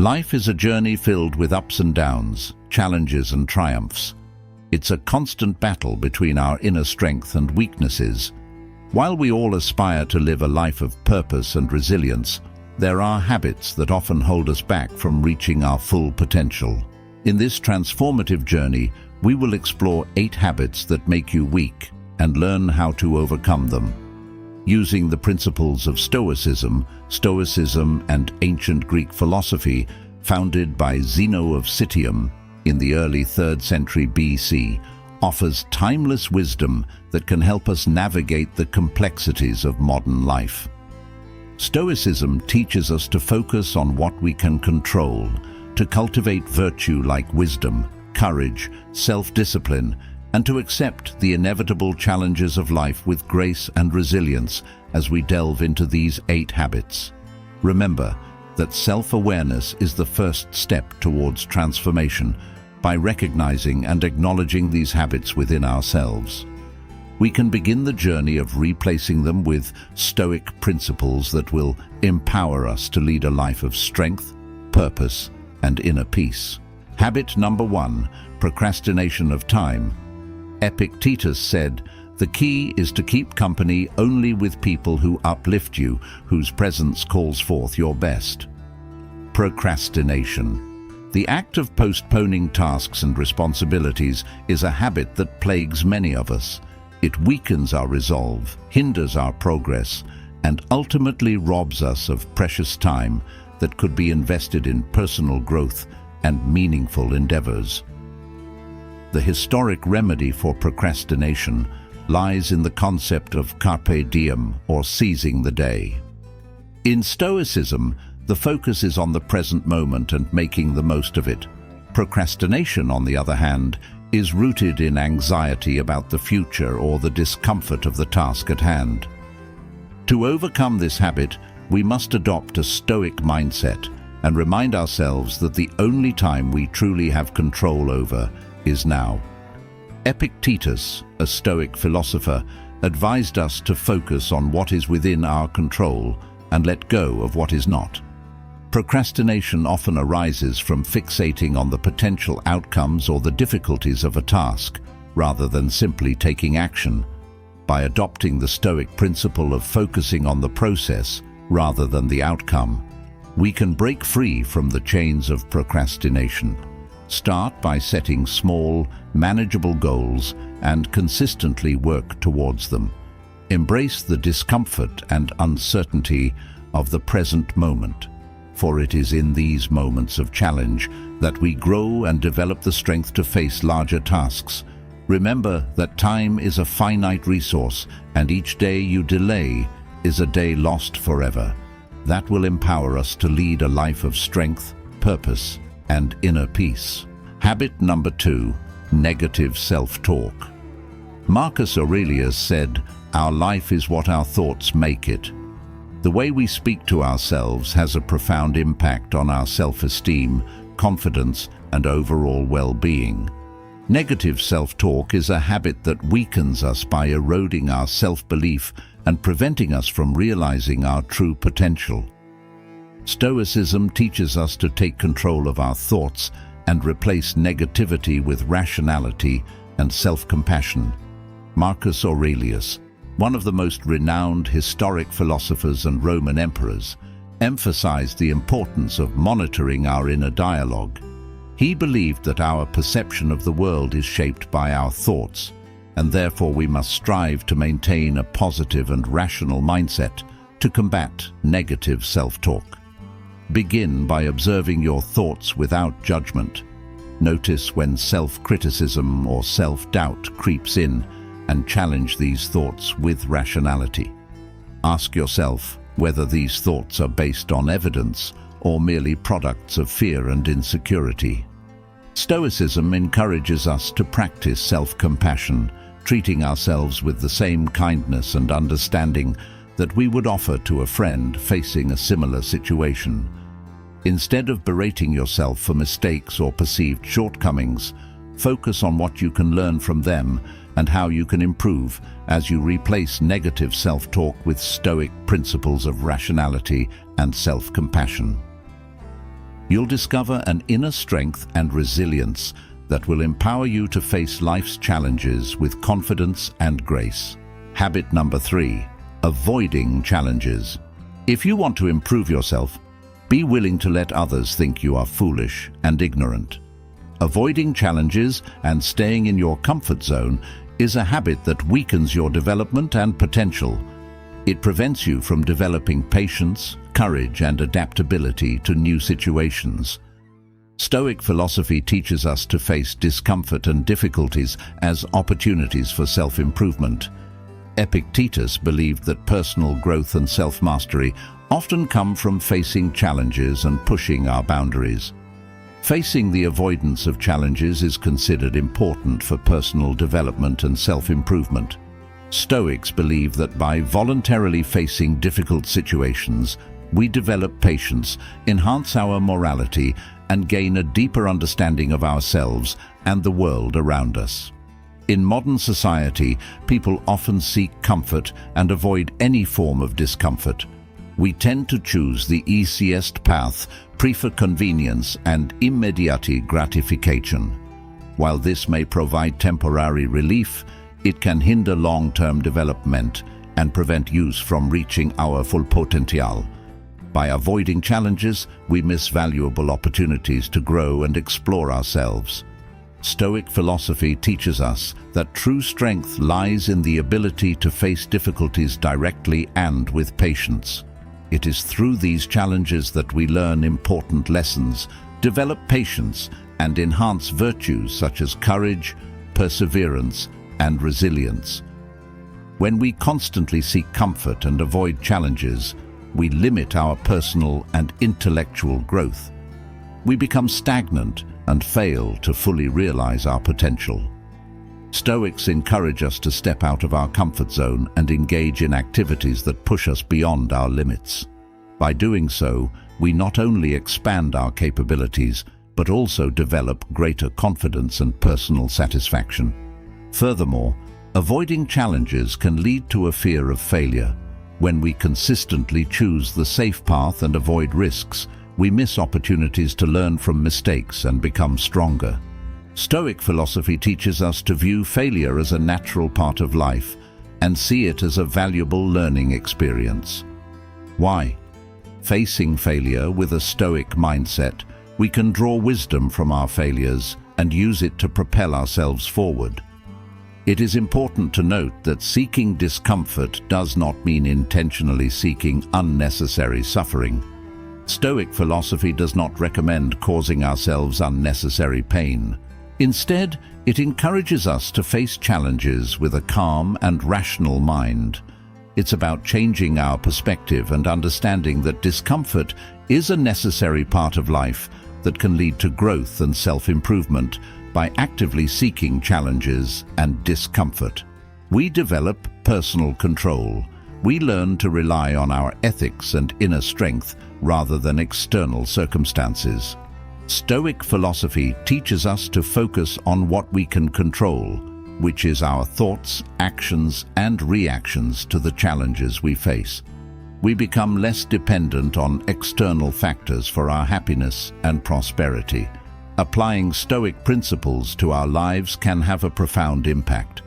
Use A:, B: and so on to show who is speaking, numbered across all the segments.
A: Life is a journey filled with ups and downs, challenges and triumphs. It's a constant battle between our inner strength and weaknesses. While we all aspire to live a life of purpose and resilience, there are habits that often hold us back from reaching our full potential. In this transformative journey, we will explore 8 habits that make you weak and learn how to overcome them. Using the principles of Stoicism and ancient Greek philosophy founded by Zeno of Citium in the early 3rd century BC, offers timeless wisdom that can help us navigate the complexities of modern life. Stoicism teaches us to focus on what we can control, to cultivate virtue like wisdom, courage, self-discipline, and to accept the inevitable challenges of life with grace and resilience as we delve into these 8 habits. Remember that self-awareness is the first step towards transformation by recognizing and acknowledging these habits within ourselves. We can begin the journey of replacing them with Stoic principles that will empower us to lead a life of strength, purpose, and inner peace. Habit number 1, procrastination of time. Epictetus said, "The key is to keep company only with people who uplift you, whose presence calls forth your best." Procrastination. The act of postponing tasks and responsibilities is a habit that plagues many of us. It weakens our resolve, hinders our progress, and ultimately robs us of precious time that could be invested in personal growth and meaningful endeavors. The historic remedy for procrastination lies in the concept of carpe diem, or seizing the day. In Stoicism, the focus is on the present moment and making the most of it. Procrastination, on the other hand, is rooted in anxiety about the future or the discomfort of the task at hand. To overcome this habit, we must adopt a Stoic mindset and remind ourselves that the only time we truly have control over is now. Epictetus, a Stoic philosopher, advised us to focus on what is within our control and let go of what is not. Procrastination often arises from fixating on the potential outcomes or the difficulties of a task, rather than simply taking action. By adopting the Stoic principle of focusing on the process rather than the outcome, we can break free from the chains of procrastination. Start by setting small, manageable goals and consistently work towards them. Embrace the discomfort and uncertainty of the present moment, for it is in these moments of challenge that we grow and develop the strength to face larger tasks. Remember that time is a finite resource, and each day you delay is a day lost forever. That will empower us to lead a life of strength, purpose, and inner peace. Habit number 2, negative self-talk. Marcus Aurelius said, "Our life is what our thoughts make it." The way we speak to ourselves has a profound impact on our self-esteem, confidence, and overall well-being. Negative self-talk is a habit that weakens us by eroding our self-belief and preventing us from realizing our true potential. Stoicism teaches us to take control of our thoughts and replace negativity with rationality and self-compassion. Marcus Aurelius, one of the most renowned historic philosophers and Roman emperors, emphasized the importance of monitoring our inner dialogue. He believed that our perception of the world is shaped by our thoughts, and therefore we must strive to maintain a positive and rational mindset to combat negative self-talk. Begin by observing your thoughts without judgment. Notice when self-criticism or self-doubt creeps in, and challenge these thoughts with rationality. Ask yourself whether these thoughts are based on evidence or merely products of fear and insecurity. Stoicism encourages us to practice self-compassion, treating ourselves with the same kindness and understanding that we would offer to a friend facing a similar situation. Instead of berating yourself for mistakes or perceived shortcomings, focus on what you can learn from them and how you can improve as you replace negative self-talk with Stoic principles of rationality and self-compassion. you'll discover an inner strength and resilience that will empower you to face life's challenges with confidence and grace. Habit number 3, avoiding challenges. If you want to improve yourself, be willing to let others think you are foolish and ignorant. Avoiding challenges and staying in your comfort zone is a habit that weakens your development and potential. It prevents you from developing patience, courage, and adaptability to new situations. Stoic philosophy teaches us to face discomfort and difficulties as opportunities for self-improvement. Epictetus believed that personal growth and self-mastery often come from facing challenges and pushing our boundaries. Facing the avoidance of challenges is considered important for personal development and self-improvement. Stoics believe that by voluntarily facing difficult situations, we develop patience, enhance our morality, and gain a deeper understanding of ourselves and the world around us. In modern society, people often seek comfort and avoid any form of discomfort. We tend to choose the easiest path, prefer convenience and immediate gratification. While this may provide temporary relief, it can hinder long-term development and prevent use from reaching our full potential. By avoiding challenges, we miss valuable opportunities to grow and explore ourselves. Stoic philosophy teaches us that true strength lies in the ability to face difficulties directly and with patience. It is through these challenges that we learn important lessons, develop patience, and enhance virtues such as courage, perseverance, and resilience. When we constantly seek comfort and avoid challenges, we limit our personal and intellectual growth. We become stagnant and fail to fully realize our potential. Stoics encourage us to step out of our comfort zone and engage in activities that push us beyond our limits. By doing so, we not only expand our capabilities, but also develop greater confidence and personal satisfaction. Furthermore, avoiding challenges can lead to a fear of failure. When we consistently choose the safe path and avoid risks, we miss opportunities to learn from mistakes and become stronger. Stoic philosophy teaches us to view failure as a natural part of life and see it as a valuable learning experience. Why? Facing failure with a Stoic mindset, we can draw wisdom from our failures and use it to propel ourselves forward. It is important to note that seeking discomfort does not mean intentionally seeking unnecessary suffering. Stoic philosophy does not recommend causing ourselves unnecessary pain. Instead, it encourages us to face challenges with a calm and rational mind. It's about changing our perspective and understanding that discomfort is a necessary part of life that can lead to growth and self-improvement. By actively seeking challenges and discomfort, we develop personal control. We learn to rely on our ethics and inner strength rather than external circumstances. Stoic philosophy teaches us to focus on what we can control, which is our thoughts, actions, and reactions to the challenges we face. We become less dependent on external factors for our happiness and prosperity. Applying Stoic principles to our lives can have a profound impact.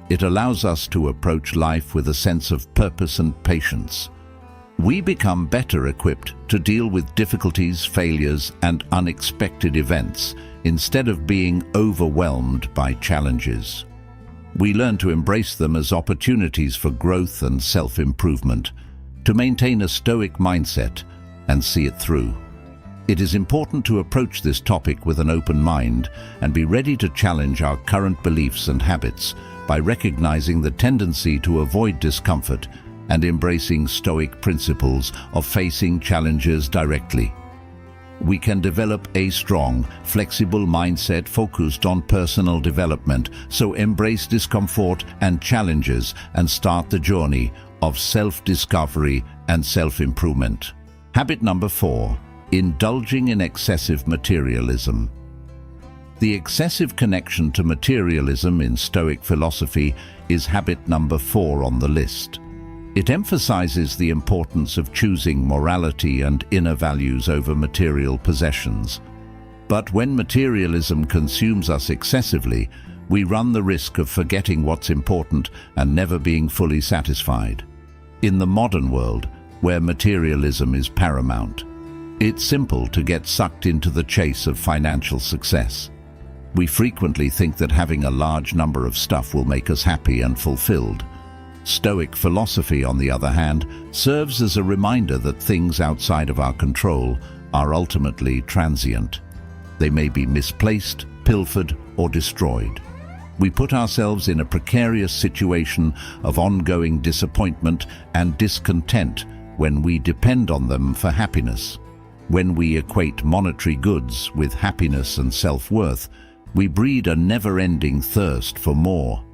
A: It allows us to approach life with a sense of purpose and patience. We become better equipped to deal with difficulties, failures, and unexpected events instead of being overwhelmed by challenges. We learn to embrace them as opportunities for growth and self-improvement, to maintain a Stoic mindset and see it through. It is important to approach this topic with an open mind and be ready to challenge our current beliefs and habits by recognizing the tendency to avoid discomfort and embracing Stoic principles of facing challenges directly. We can develop a strong, flexible mindset focused on personal development, so embrace discomfort and challenges and start the journey of self-discovery and self-improvement. Habit number 4. Indulging in excessive materialism. The excessive connection to materialism in Stoic philosophy is habit number 4 on the list. It emphasizes the importance of choosing morality and inner values over material possessions. But when materialism consumes us excessively, we run the risk of forgetting what's important and never being fully satisfied. In the modern world, where materialism is paramount, it's simple to get sucked into the chase of financial success. We frequently think that having a large number of stuff will make us happy and fulfilled. Stoic philosophy, on the other hand, serves as a reminder that things outside of our control are ultimately transient. They may be misplaced, pilfered, or destroyed. We put ourselves in a precarious situation of ongoing disappointment and discontent when we depend on them for happiness. When we equate monetary goods with happiness and self-worth, we breed a never-ending thirst for more.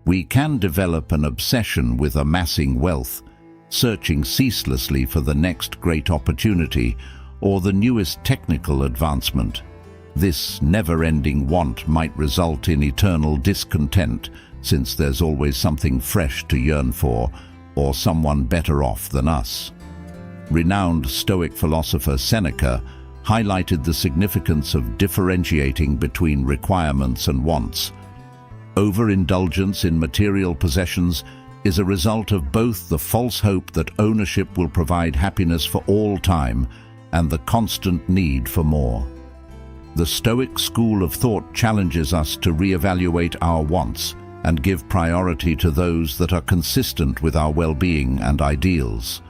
A: We can develop an obsession with amassing wealth, searching ceaselessly for the next great opportunity or the newest technical advancement. This never-ending want might result in eternal discontent, since there's always something fresh to yearn for, or someone better off than us. Renowned Stoic philosopher Seneca highlighted the significance of differentiating between requirements and wants. Overindulgence in material possessions is a result of both the false hope that ownership will provide happiness for all time and the constant need for more. The Stoic school of thought challenges us to reevaluate our wants and give priority to those that are consistent with our well-being and ideals.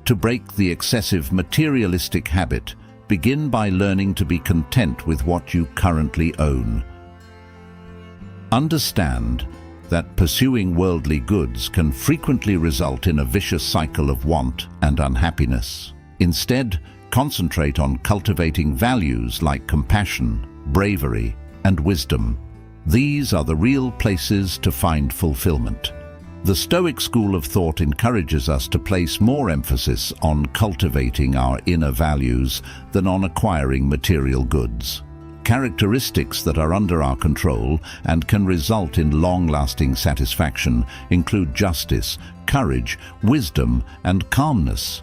A: To break the excessive materialistic habit, begin by learning to be content with what you currently own. Understand that pursuing worldly goods can frequently result in a vicious cycle of want and unhappiness. Instead, concentrate on cultivating values like compassion, bravery, and wisdom. These are the real places to find fulfillment. The Stoic school of thought encourages us to place more emphasis on cultivating our inner values than on acquiring material goods. Characteristics that are under our control and can result in long-lasting satisfaction include justice, courage, wisdom, and calmness.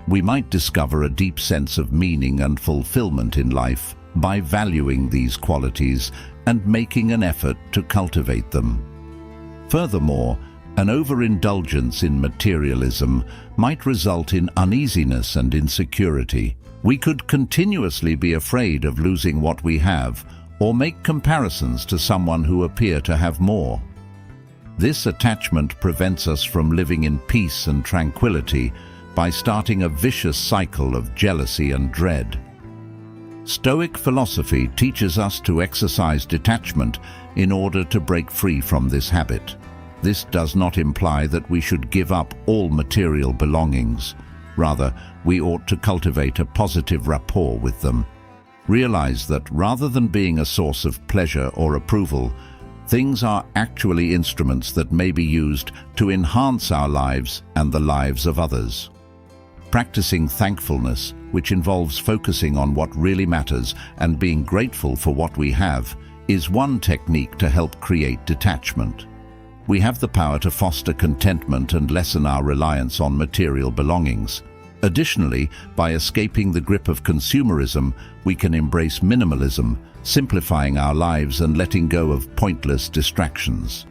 A: We might discover a deep sense of meaning and fulfillment in life by valuing these qualities and making an effort to cultivate them. Furthermore, an overindulgence in materialism might result in uneasiness and insecurity. We could continuously be afraid of losing what we have or make comparisons to someone who appears to have more. This attachment prevents us from living in peace and tranquility by starting a vicious cycle of jealousy and dread. Stoic philosophy teaches us to exercise detachment in order to break free from this habit. This does not imply that we should give up all material belongings. Rather, we ought to cultivate a positive rapport with them. Realize that rather than being a source of pleasure or approval, things are actually instruments that may be used to enhance our lives and the lives of others. Practicing thankfulness, which involves focusing on what really matters and being grateful for what we have, is one technique to help create detachment. We have the power to foster contentment and lessen our reliance on material belongings. Additionally, by escaping the grip of consumerism, we can embrace minimalism, simplifying our lives and letting go of pointless distractions.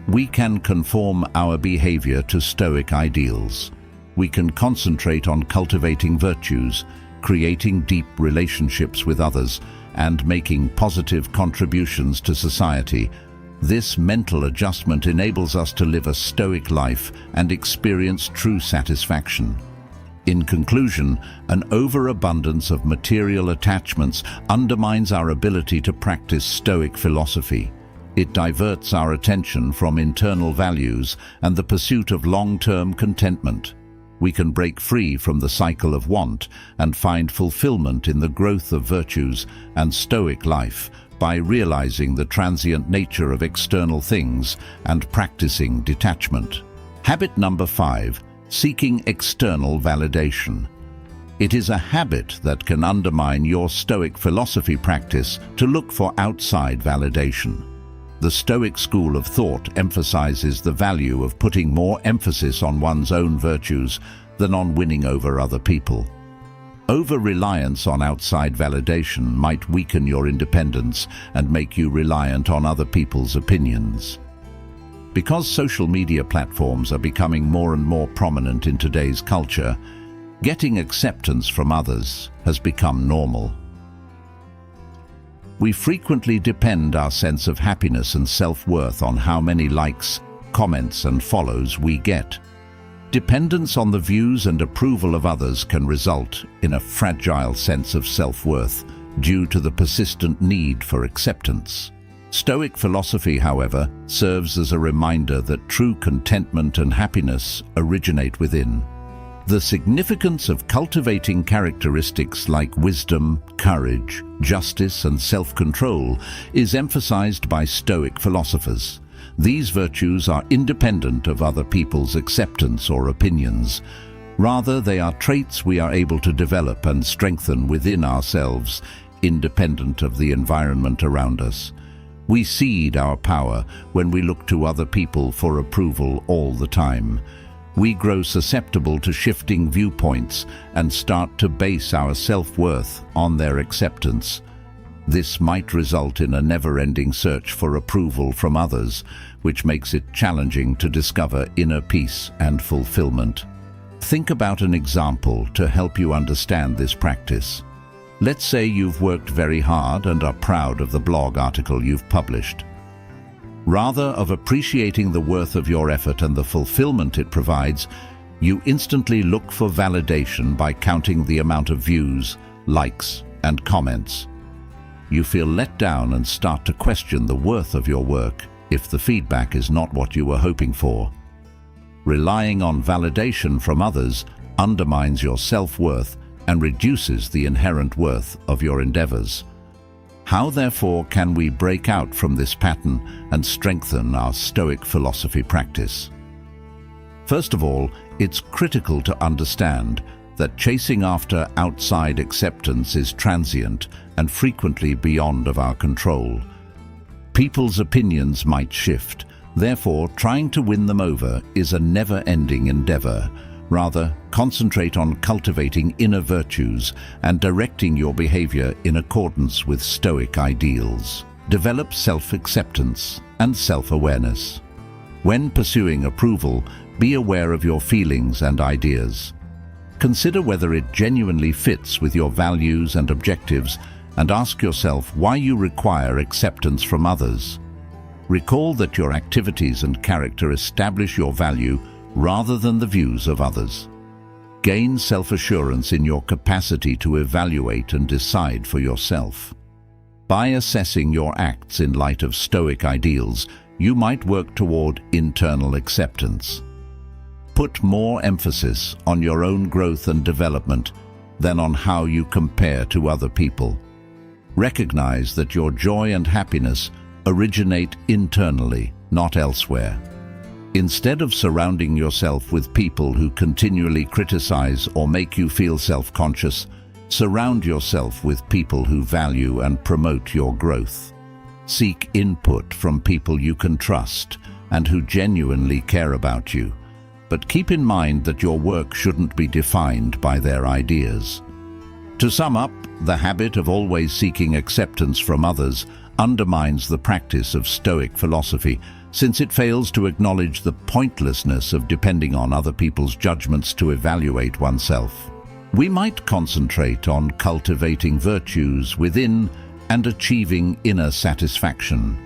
A: We can conform our behavior to Stoic ideals. We can concentrate on cultivating virtues, creating deep relationships with others, and making positive contributions to society. This mental adjustment enables us to live a Stoic life and experience true satisfaction. In conclusion, an overabundance of material attachments undermines our ability to practice Stoic philosophy. It diverts our attention from internal values and the pursuit of long-term contentment. We can break free from the cycle of want and find fulfillment in the growth of virtues and Stoic life by realizing the transient nature of external things and practicing detachment. Habit number 5. Seeking external validation. It is a habit that can undermine your Stoic philosophy practice to look for outside validation. The Stoic school of thought emphasizes the value of putting more emphasis on one's own virtues than on winning over other people. Over-reliance on outside validation might weaken your independence and make you reliant on other people's opinions. Because social media platforms are becoming more and more prominent in today's culture, getting acceptance from others has become normal. We frequently depend our sense of happiness and self-worth on how many likes, comments, and follows we get. Dependence on the views and approval of others can result in a fragile sense of self-worth due to the persistent need for acceptance. Stoic philosophy, however, serves as a reminder that true contentment and happiness originate within. The significance of cultivating characteristics like wisdom, courage, justice, and self-control is emphasized by Stoic philosophers. These virtues are independent of other people's acceptance or opinions. Rather, they are traits we are able to develop and strengthen within ourselves, independent of the environment around us. We cede our power when we look to other people for approval all the time. We grow susceptible to shifting viewpoints and start to base our self-worth on their acceptance. This might result in a never-ending search for approval from others, which makes it challenging to discover inner peace and fulfillment. Think about an example to help you understand this practice. Let's say you've worked very hard and are proud of the blog article you've published. Rather of appreciating the worth of your effort and the fulfillment it provides, you instantly look for validation by counting the amount of views, likes, and comments. You feel let down and start to question the worth of your work if the feedback is not what you were hoping for. Relying on validation from others undermines your self-worth and reduces the inherent worth of your endeavors. How, therefore, can we break out from this pattern and strengthen our Stoic philosophy practice? First of all, it's critical to understand that chasing after outside acceptance is transient and frequently beyond of our control. People's opinions might shift, therefore trying to win them over is a never-ending endeavor. Rather, concentrate on cultivating inner virtues and directing your behavior in accordance with Stoic ideals. Develop self-acceptance and self-awareness. When pursuing approval, be aware of your feelings and ideas. Consider whether it genuinely fits with your values and objectives, and ask yourself why you require acceptance from others. Recall that your activities and character establish your value rather than the views of others. Gain self-assurance in your capacity to evaluate and decide for yourself. By assessing your acts in light of Stoic ideals, you might work toward internal acceptance. Put more emphasis on your own growth and development than on how you compare to other people. Recognize that your joy and happiness originate internally, not elsewhere. Instead of surrounding yourself with people who continually criticize or make you feel self-conscious, surround yourself with people who value and promote your growth. Seek input from people you can trust and who genuinely care about you. But keep in mind that your work shouldn't be defined by their ideas. To sum up, the habit of always seeking acceptance from others undermines the practice of Stoic philosophy, since it fails to acknowledge the pointlessness of depending on other people's judgments to evaluate oneself. We might concentrate on cultivating virtues within and achieving inner satisfaction.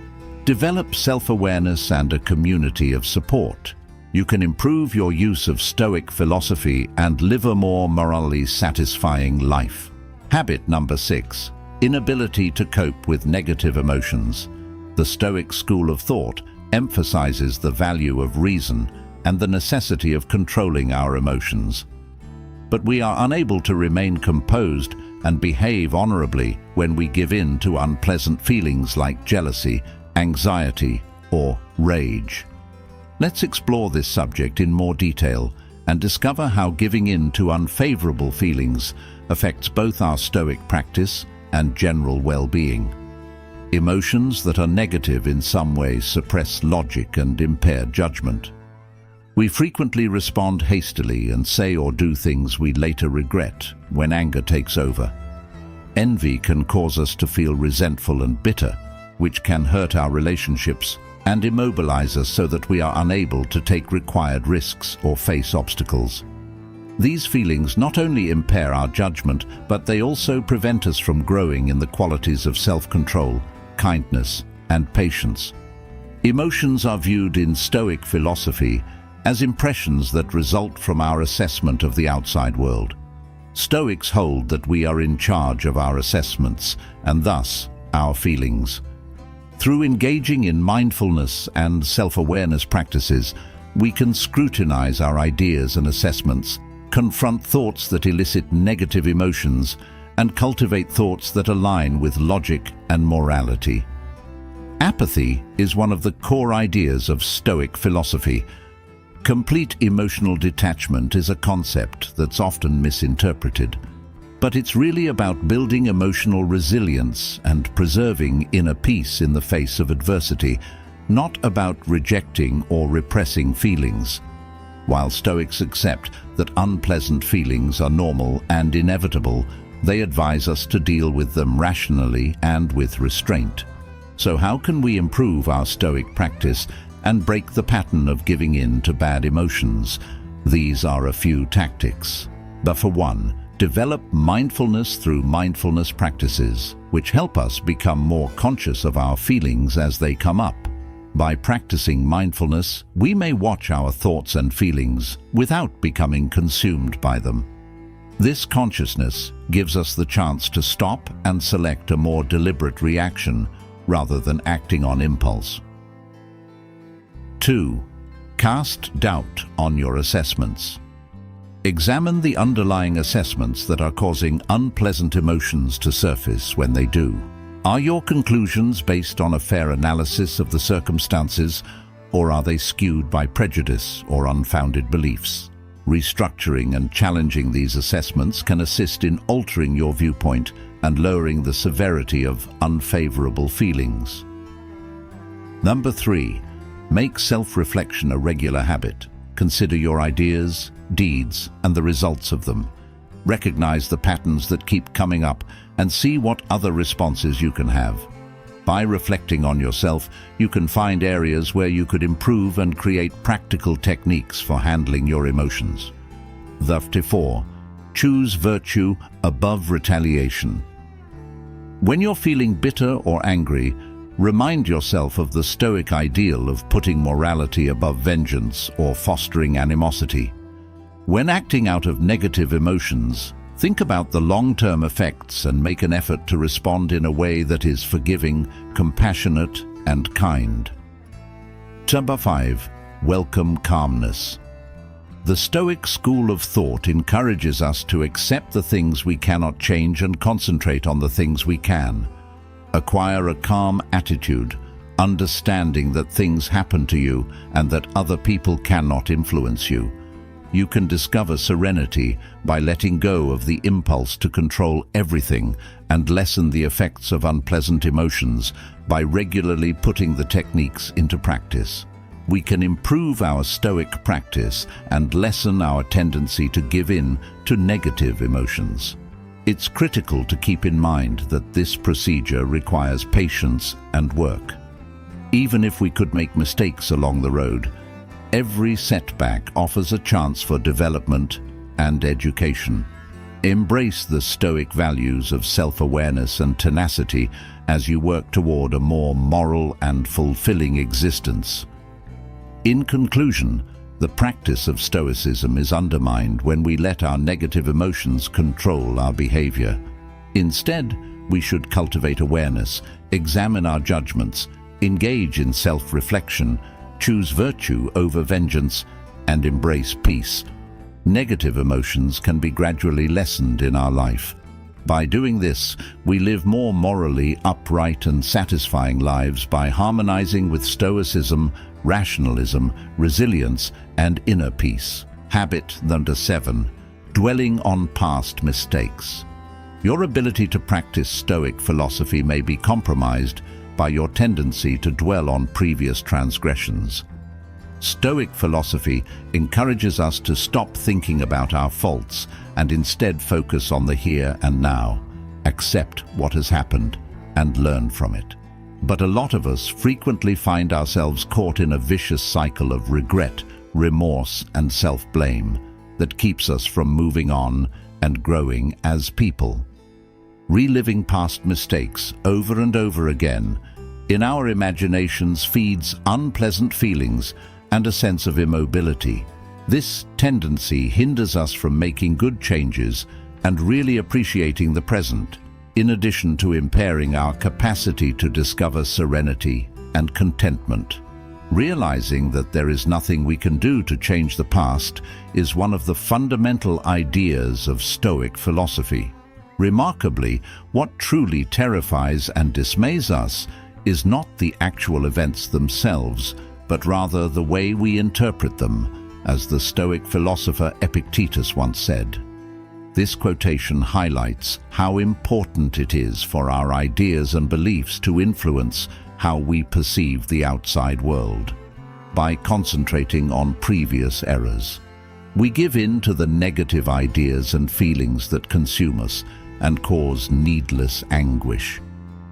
A: Develop self-awareness and a community of support. You can improve your use of Stoic philosophy and live a more morally satisfying life. Habit number 6. Inability to cope with negative emotions. The Stoic school of thought emphasizes the value of reason and the necessity of controlling our emotions. But we are unable to remain composed and behave honorably when we give in to unpleasant feelings like jealousy, anxiety, or rage. Let's explore this subject in more detail and discover how giving in to unfavorable feelings affects both our Stoic practice and general well-being. Emotions that are negative in some way suppress logic and impair judgment. We frequently respond hastily and say or do things we later regret when anger takes over. Envy can cause us to feel resentful and bitter, which can hurt our relationships and immobilize us so that we are unable to take required risks or face obstacles. These feelings not only impair our judgment, but they also prevent us from growing in the qualities of self-control, kindness, and patience. Emotions are viewed in Stoic philosophy as impressions that result from our assessment of the outside world. Stoics hold that we are in charge of our assessments and thus our feelings. Through engaging in mindfulness and self-awareness practices, we can scrutinize our ideas and assessments, confront thoughts that elicit negative emotions, and cultivate thoughts that align with logic and morality. Apathy is one of the core ideas of Stoic philosophy. Complete emotional detachment is a concept that's often misinterpreted, but it's really about building emotional resilience and preserving inner peace in the face of adversity, not about rejecting or repressing feelings. While Stoics accept that unpleasant feelings are normal and inevitable, they advise us to deal with them rationally and with restraint. So how can we improve our Stoic practice and break the pattern of giving in to bad emotions? These are a few tactics. But for one, develop mindfulness through mindfulness practices, which help us become more conscious of our feelings as they come up. By practicing mindfulness, we may watch our thoughts and feelings without becoming consumed by them. This consciousness gives us the chance to stop and select a more deliberate reaction rather than acting on impulse. 2. Cast doubt on your assessments. Examine the underlying assessments that are causing unpleasant emotions to surface when they do. Are your conclusions based on a fair analysis of the circumstances, or are they skewed by prejudice or unfounded beliefs? Restructuring and challenging these assessments can assist in altering your viewpoint and lowering the severity of unfavorable feelings. Number 3. Make self-reflection a regular habit. Consider your ideas, deeds, and the results of them. Recognize the patterns that keep coming up and see what other responses you can have. By reflecting on yourself, you can find areas where you could improve and create practical techniques for handling your emotions. 4. Choose virtue above retaliation. When you're feeling bitter or angry, remind yourself of the Stoic ideal of putting morality above vengeance or fostering animosity. When acting out of negative emotions, think about the long-term effects and make an effort to respond in a way that is forgiving, compassionate, and kind. Number 5. Welcome calmness. The Stoic school of thought encourages us to accept the things we cannot change and concentrate on the things we can. Acquire a calm attitude, understanding that things happen to you and that other people cannot influence you. You can discover serenity by letting go of the impulse to control everything and lessen the effects of unpleasant emotions by regularly putting the techniques into practice. We can improve our Stoic practice and lessen our tendency to give in to negative emotions. It's critical to keep in mind that this procedure requires patience and work. Even if we could make mistakes along the road, every setback offers a chance for development and education. Embrace the Stoic values of self-awareness and tenacity as you work toward a more moral and fulfilling existence. In conclusion, the practice of Stoicism is undermined when we let our negative emotions control our behavior. Instead, we should cultivate awareness, examine our judgments, engage in self-reflection, choose virtue over vengeance, and embrace peace. Negative emotions can be gradually lessened in our life. By doing this, we live more morally upright and satisfying lives by harmonizing with Stoicism, rationalism, resilience, and inner peace. Habit number 7. Dwelling on past mistakes. Your ability to practice Stoic philosophy may be compromised by your tendency to dwell on previous transgressions. Stoic philosophy encourages us to stop thinking about our faults and instead focus on the here and now, accept what has happened, and learn from it. But a lot of us frequently find ourselves caught in a vicious cycle of regret, remorse, and self-blame that keeps us from moving on and growing as people. Reliving past mistakes over and over again in our imaginations feeds unpleasant feelings and a sense of immobility. This tendency hinders us from making good changes and really appreciating the present, in addition to impairing our capacity to discover serenity and contentment. Realizing that there is nothing we can do to change the past is one of the fundamental ideas of Stoic philosophy. Remarkably, what truly terrifies and dismays us is not the actual events themselves, but rather the way we interpret them, as the Stoic philosopher Epictetus once said. This quotation highlights how important it is for our ideas and beliefs to influence how we perceive the outside world. By concentrating on previous errors, we give in to the negative ideas and feelings that consume us and cause needless anguish.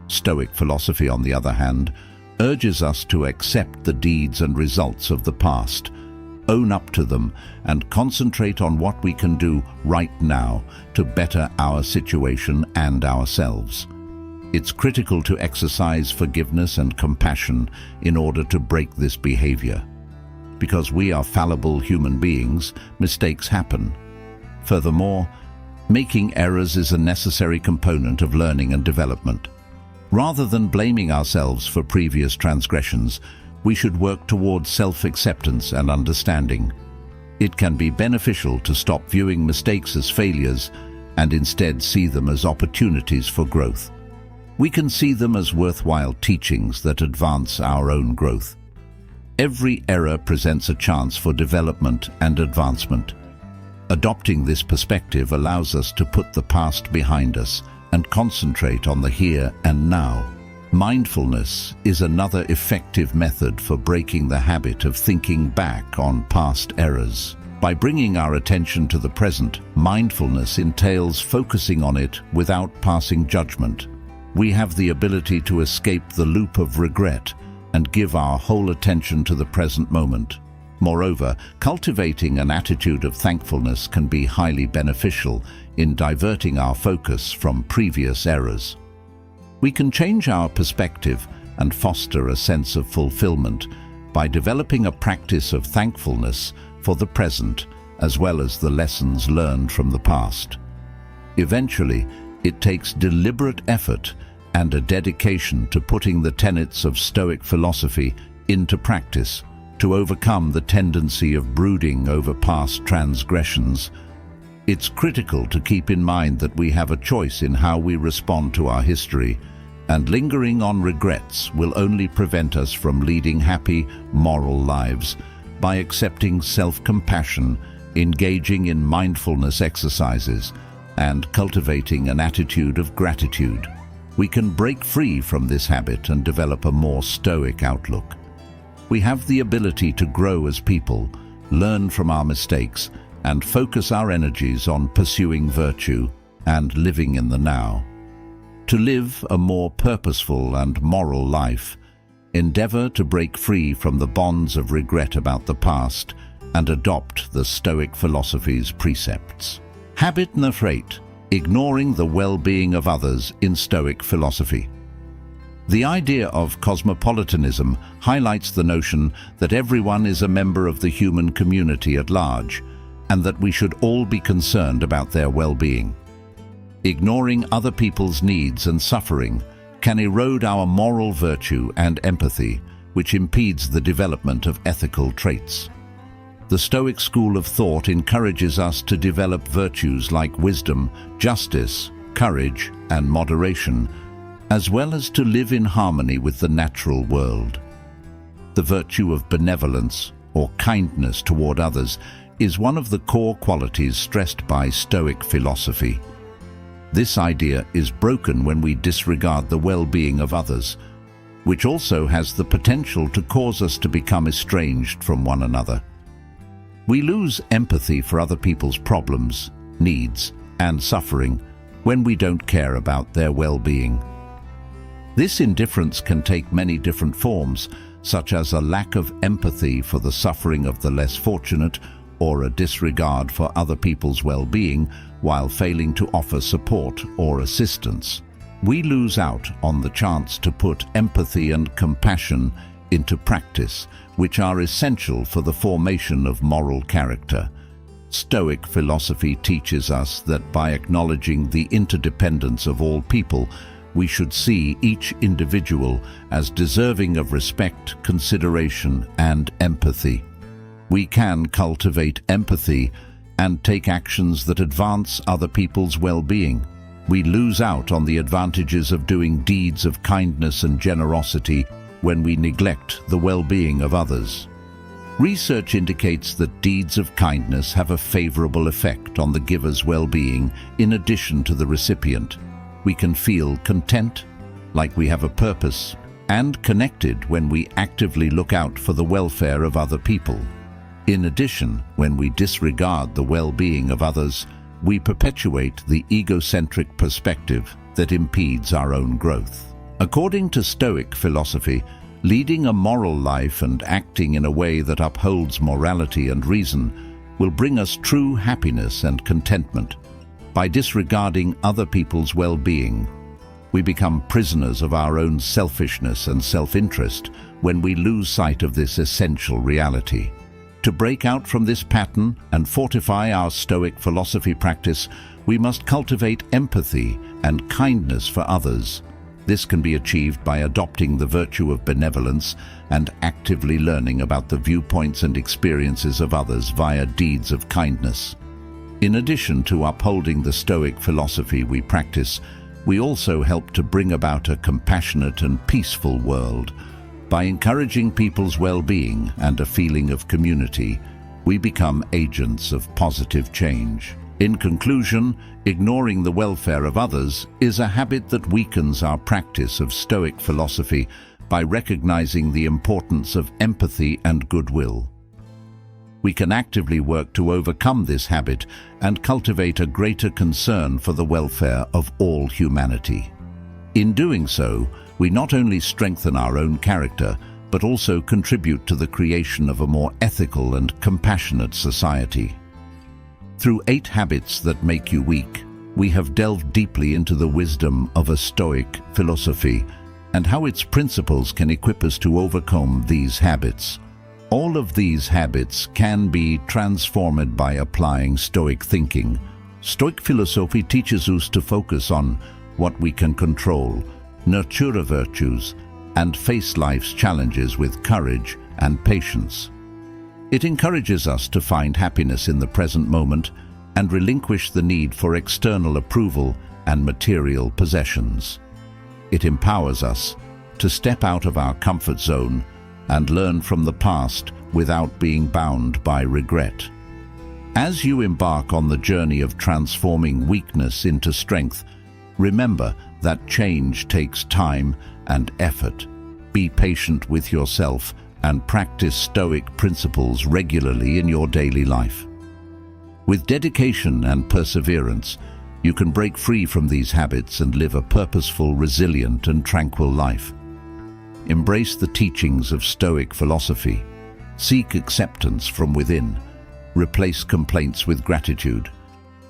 A: Stoic philosophy, on the other hand, urges us to accept the deeds and results of the past, own up to them, and concentrate on what we can do right now to better our situation and ourselves. It's critical to exercise forgiveness and compassion in order to break this behavior. Because we are fallible human beings, mistakes happen. Furthermore, making errors is a necessary component of learning and development. Rather than blaming ourselves for previous transgressions, we should work towards self-acceptance and understanding. It can be beneficial to stop viewing mistakes as failures and instead see them as opportunities for growth. We can see them as worthwhile teachings that advance our own growth. Every error presents a chance for development and advancement. Adopting this perspective allows us to put the past behind us and concentrate on the here and now. Mindfulness is another effective method for breaking the habit of thinking back on past errors. By bringing our attention to the present, mindfulness entails focusing on it without passing judgment. We have the ability to escape the loop of regret and give our whole attention to the present moment. Moreover, cultivating an attitude of thankfulness can be highly beneficial in diverting our focus from previous errors. We can change our perspective and foster a sense of fulfillment by developing a practice of thankfulness for the present as well as the lessons learned from the past. Eventually, it takes deliberate effort and a dedication to putting the tenets of Stoic philosophy into practice to overcome the tendency of brooding over past transgressions. It's critical to keep in mind that we have a choice in how we respond to our history, and lingering on regrets will only prevent us from leading happy, moral lives. By accepting self-compassion, engaging in mindfulness exercises, and cultivating an attitude of gratitude, we can break free from this habit and develop a more stoic outlook. We have the ability to grow as people, learn from our mistakes, and focus our energies on pursuing virtue and living in the now. To live a more purposeful and moral life, endeavor to break free from the bonds of regret about the past and adopt the Stoic philosophy's precepts. Habit number 8. Ignoring the well-being of others in Stoic philosophy. The idea of cosmopolitanism highlights the notion that everyone is a member of the human community at large, and that we should all be concerned about their well-being. Ignoring other people's needs and suffering can erode our moral virtue and empathy, which impedes the development of ethical traits. The Stoic school of thought encourages us to develop virtues like wisdom, justice, courage, and moderation, as well as to live in harmony with the natural world. The virtue of benevolence, or kindness toward others, is one of the core qualities stressed by Stoic philosophy. This idea is broken when we disregard the well-being of others. which also has the potential to cause us to become estranged from one another. We lose empathy for other people's problems, needs, and suffering when we don't care about their well-being. This indifference can take many different forms, such as a lack of empathy for the suffering of the less fortunate or a disregard for other people's well-being while failing to offer support or assistance. We lose out on the chance to put empathy and compassion into practice, which are essential for the formation of moral character. Stoic philosophy teaches us that by acknowledging the interdependence of all people, we should see each individual as deserving of respect, consideration, and empathy. We can cultivate empathy and take actions that advance other people's well-being. We lose out on the advantages of doing deeds of kindness and generosity when we neglect the well-being of others. Research indicates that deeds of kindness have a favorable effect on the giver's well-being in addition to the recipient. We can feel content, like we have a purpose, and connected when we actively look out for the welfare of other people. In addition, when we disregard the well-being of others, we perpetuate the egocentric perspective that impedes our own growth. According to Stoic philosophy, leading a moral life and acting in a way that upholds morality and reason will bring us true happiness and contentment. By disregarding other people's well-being, we become prisoners of our own selfishness and self-interest when we lose sight of this essential reality. To break out from this pattern and fortify our Stoic philosophy practice, we must cultivate empathy and kindness for others. This can be achieved by adopting the virtue of benevolence and actively learning about the viewpoints and experiences of others via deeds of kindness. In addition to upholding the Stoic philosophy we practice, we also help to bring about a compassionate and peaceful world. By encouraging people's well-being and a feeling of community, we become agents of positive change. In conclusion, ignoring the welfare of others is a habit that weakens our practice of Stoic philosophy by recognizing the importance of empathy and goodwill. We can actively work to overcome this habit and cultivate a greater concern for the welfare of all humanity. In doing so, we not only strengthen our own character, but also contribute to the creation of a more ethical and compassionate society. Through 8 Habits That Make You Weak, we have delved deeply into the wisdom of a Stoic philosophy and how its principles can equip us to overcome these habits. All of these habits can be transformed by applying Stoic thinking. Stoic philosophy teaches us to focus on what we can control, nurture virtues, and face life's challenges with courage and patience. It encourages us to find happiness in the present moment and relinquish the need for external approval and material possessions. It empowers us to step out of our comfort zone and learn from the past without being bound by regret. As you embark on the journey of transforming weakness into strength, remember that change takes time and effort. Be patient with yourself and practice Stoic principles regularly in your daily life. With dedication and perseverance, you can break free from these habits and live a purposeful, resilient, and tranquil life. Embrace the teachings of Stoic philosophy. Seek acceptance from within. Replace complaints with gratitude.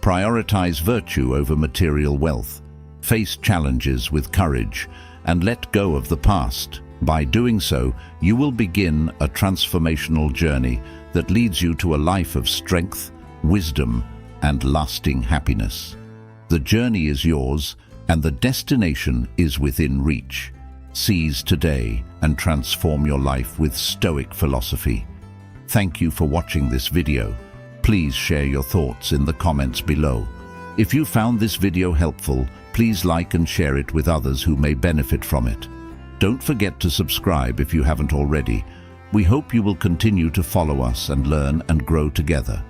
A: Prioritize virtue over material wealth. Face challenges with courage and let go of the past. By doing so, you will begin a transformational journey that leads you to a life of strength, wisdom, and lasting happiness. The journey is yours, and the destination is within reach. Seize today and transform your life with Stoic philosophy. Thank you for watching this video. Please share your thoughts in the comments below. If you found this video helpful, please like and share it with others who may benefit from it. Don't forget to subscribe if you haven't already. We hope you will continue to follow us and learn and grow together.